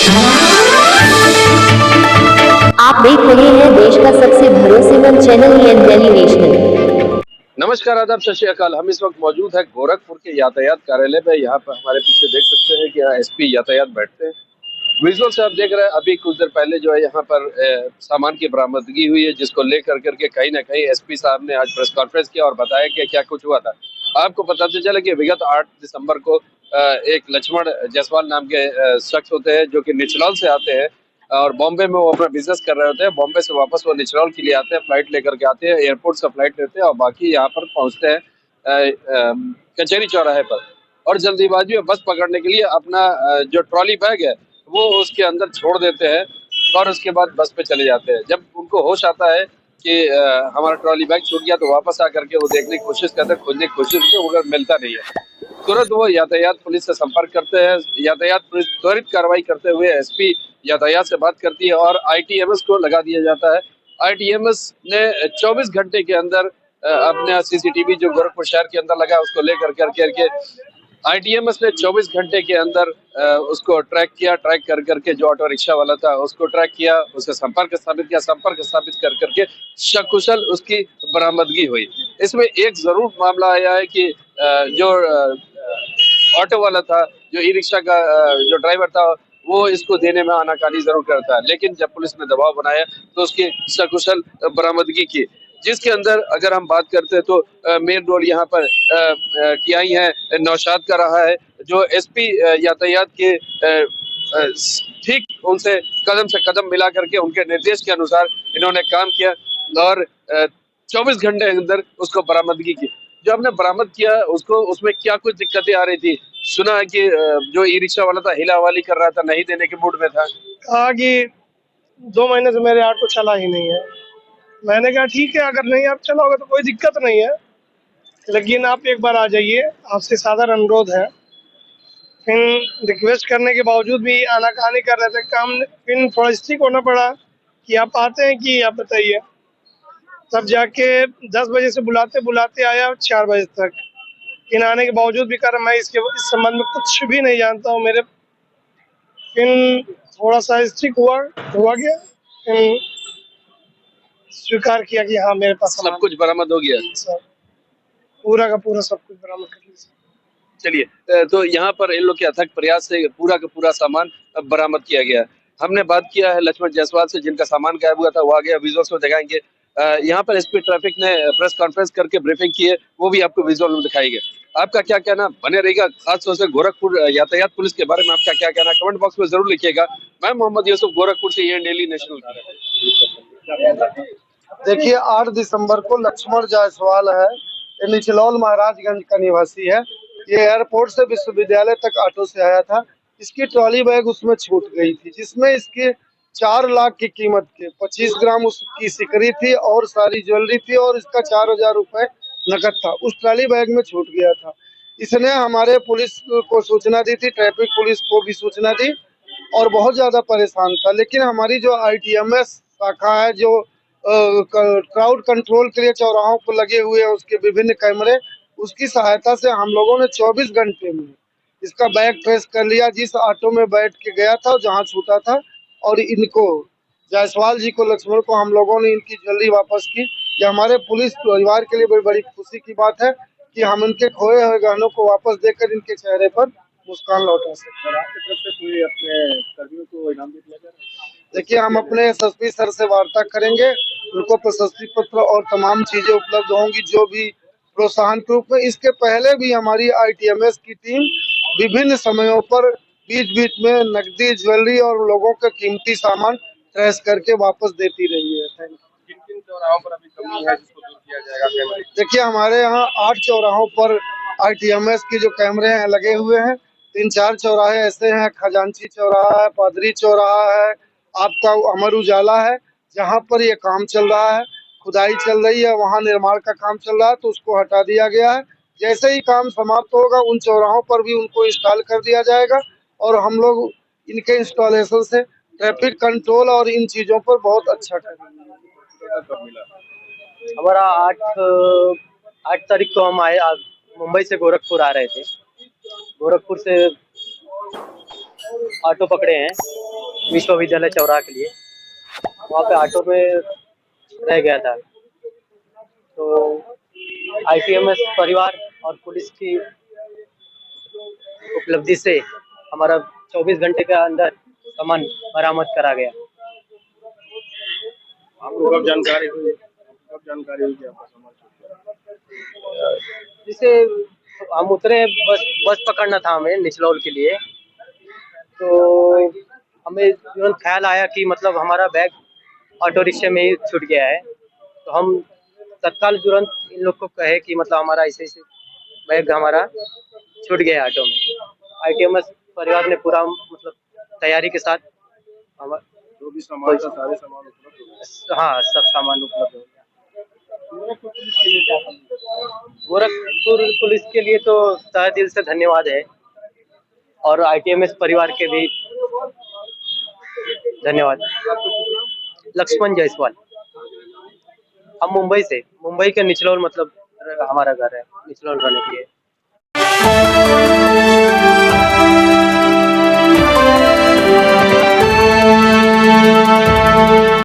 आप देख रहे हैं देश का सबसे भरोसेमंद चैनल दिल्ली नेशनल। नमस्कार, आदाब, सत श्री अकाल। हम इस वक्त मौजूद है गोरखपुर के यातायात कार्यालय पे। यहाँ पर हमारे पीछे देख सकते हैं कि यहाँ एसपी यातायात बैठते हैं। विजुअल से आप देख रहे हैं अभी कुछ देर पहले जो है यहाँ पर सामान की बरामदगी हुई है, जिसको लेकर करके कहीं ना कहीं एसपी साहब ने आज प्रेस कॉन्फ्रेंस किया और बताया कि क्या कुछ हुआ था। आपको पता चला कि विगत 8 दिसंबर को एक लक्ष्मण जायसवाल नाम के शख्स होते हैं जो कि निचलौल से आते हैं और बॉम्बे में वो अपना बिजनेस कर रहे होते हैं। बॉम्बे से वापस वो निचलौल के लिए आते हैं, फ्लाइट लेकर के आते हैं, एयरपोर्ट से फ्लाइट लेते हैं और बाकी यहाँ पर पहुंचते हैं कचहरी चौराहे पर। और जल्दीबाजी में बस पकड़ने के लिए अपना जो ट्रॉली बैग है वो उसके अंदर छोड़ देते हैं और उसके बाद बस पे चले जाते हैं। जब उनको होश आता है कि हमारा ट्रॉली बैग छूट गया, तो वापस आकर के वो देखने की कोशिश करते हैं, खोजने की कोशिश करते हैं, मगर मिलता नहीं है। तुरंत वो यातायात पुलिस से संपर्क करते हैं। यातायात पुलिस त्वरित कार्रवाई करते हुए एसपी यातायात से बात करती है और आईटीएमएस को लगा दिया जाता है। आईटीएमएस ने 24 घंटे के अंदर अपने सीसीटीवी जो गोरखपुर शहर के अंदर लगा उसको लेकर करके आईटीएमएस ने 24 घंटे के अंदर उसको ट्रैक किया। ट्रैक कर करके जो ऑटो रिक्शा वाला था उसको ट्रैक किया, उससे संपर्क स्थापित किया। संपर्क स्थापित कर करके सकुशल उसकी बरामदगी हुई। इसमें एक जरूर मामला आया है कि जो ऑटो वाला था, जो ई रिक्शा का जो ड्राइवर था, वो इसको देने में आनाकानी जरूर करता है, लेकिन जब पुलिस ने दबाव बनाया तो उसकी सकुशल बरामदगी की, जिसके अंदर अगर हम बात करते हैं तो मेन रोल यहाँ पर टीआई है नौशाद का रहा है, जो एसपी यातायात के ठीक उनसे कदम से कदम मिला करके उनके निर्देश के अनुसार इन्होंने काम किया और 24 घंटे के अंदर उसको बरामदगी की। जो हमने बरामद किया उसको, उसमें क्या कुछ दिक्कतें आ रही थी। सुना है कि जो ई रिक्शा वाला था हिला हवाली कर रहा था, नहीं देने के मूड में था। कहा कि 2 महीने से मेरे ऑटो चला ही नहीं है। मैंने कहा ठीक है, अगर नहीं आप चलाओगे तो कोई दिक्कत नहीं है, लेकिन आप एक बार आ जाइए, आपसे साधारण अनुरोध है। फिर रिक्वेस्ट करने के बावजूद भी आनाकानी कर रहे थे। काम फिर थोड़ा स्ट्रिक्ट होना पड़ा कि आप आते हैं कि आप बताइए। तब जाके 10 बजे से बुलाते बुलाते आया 4 बजे तक। इन आने के बावजूद भी कर मैं इस संबंध में कुछ भी नहीं जानता हूँ। मेरे फिर थोड़ा सा स्ट्रिक्ट हुआ गया। फिर स्वीकार किया कि हाँ मेरे पास सब कुछ बरामद हो गया। सब पूरा का पूरा सब कुछ बरामद कर लिया। चलिए, तो यहाँ पर इन लोग के अथक प्रयास से पूरा का पूरा सामान बरामद किया गया। हमने बात किया है लक्ष्मण जायसवाल से, जिनका सामान गायब हुआ था, वो आगे विजुअल्स में दिखाएंगे। यहाँ पर एसपी ट्रैफिक ने प्रेस कॉन्फ्रेंस करके ब्रीफिंग की है, वो भी आपको विजुअल में दिखाई गई। आपका क्या कहना बने रहेगा, खासतौर से गोरखपुर यातायात पुलिस के बारे में आपका क्या कहना, कमेंट बॉक्स में जरूर लिखिएगा। मैं मोहम्मद यूसुफ, गोरखपुर से, ये डेली नेशनल। देखिए, 8 दिसंबर को लक्ष्मण जायसवाल है, ये निचलौल महाराजगंज का निवासी है। ये एयरपोर्ट से विश्वविद्यालय तक ऑटो से आया था। इसकी ट्रॉली बैग उसमें छूट गई थी, जिसमें इसके 4 लाख की कीमत के 25 ग्राम उसकी सिकरी थी और सारी ज्वेलरी थी और इसका 4,000 रुपए नकद था, उस ट्रॉली बैग में छूट गया था। इसने हमारे पुलिस को सूचना दी थी, ट्रैफिक पुलिस को भी सूचना दी और बहुत ज्यादा परेशान था। लेकिन हमारी जो आईटीएमएस शाखा है, जो क्राउड कंट्रोल के लिए चौराहों पर लगे हुए हैं उसके विभिन्न कैमरे, उसकी सहायता से हम लोगों ने 24 घंटे में इसका बैग ट्रेस कर लिया, जिस ऑटो में बैठ के गया था जहां छूटा था। और इनको जायसवाल जी को, लक्ष्मण को, हम लोगों ने इनकी ज्वेलरी वापस की। ये हमारे पुलिस परिवार के लिए बड़ी बड़ी खुशी की बात है कि हम इनके खोए हुए गहनों को वापस देकर इनके चेहरे पर मुस्कान लौटा सकते हैं। आपकी तरफ से कोई अपने कर्मियों को इनाम भी दिया जा रहा है? देखिए, हम अपने एसएसपी सर से वार्ता करेंगे, उनको प्रशस्ति पत्र और तमाम चीजें उपलब्ध होंगी जो भी प्रोत्साहन के रूप में। इसके पहले भी हमारी आईटीएमएस की टीम विभिन्न समयों पर बीच बीच में नकदी, ज्वेलरी और लोगों के कीमती सामान ट्रेस करके वापस देती रही है। Thank you. किन चौराहों पर अभी कमी है जिसको दूर किया जाएगा? देखिए, हमारे यहाँ 8 चौराहों पर आईटीएमएस की जो कैमरे हैं लगे हुए हैं। 3-4 चौराहे ऐसे हैं, खजांची चौराहा है, पादरी चौराहा है, आपका अमर उजाला है, जहाँ पर ये काम चल रहा है, खुदाई चल रही है, वहाँ निर्माण का काम चल रहा है, तो उसको हटा दिया गया है। जैसे ही काम समाप्त होगा उन चौराहों पर भी उनको इंस्टॉल कर दिया जाएगा और हम लोग इनके इंस्टॉलेशन से ट्रैफिक कंट्रोल और इन चीजों पर बहुत अच्छा करेंगे। हमारा 8 तारीख को हम आए, मुंबई से गोरखपुर आ रहे थे। गोरखपुर से ऑटो पकड़े हैं विश्वविद्यालय चौराहा के लिए। वहाँ पे ऑटो में रह गया था। तो आईटीएमएस परिवार और पुलिस की उपलब्धि से हमारा 24 घंटे के अंदर सामान बरामद करा गया। आपको कब जानकारी हुई कि आपका सामान छूट गया? जिसे हम उतरे, बस पकड़ना था हमें निचलौल के लिए। तो हमें तुरंत ख्याल आया कि मतलब हमारा बैग ऑटो रिक्शे में ही छूट गया है। तो हम तत्काल तुरंत इन लोग को कहे कि मतलब हमारा ऐसे ऐसे बैग हमारा छूट गया ऑटो में। आईटीएमएस परिवार ने पूरा मतलब तैयारी के साथ जो भी सामान था सारे सामान उपलब्ध हो गए। हाँ, सब सामान उपलब्ध हो गया। गोरखपुर पुलिस के लिए तो तहे दिल से धन्यवाद है, और आईटीएमएस परिवार के भी धन्यवाद। लक्ष्मण जायसवाल। हम मुंबई के निचलौल मतलब हमारा घर है, निचलौल रहने के लिए।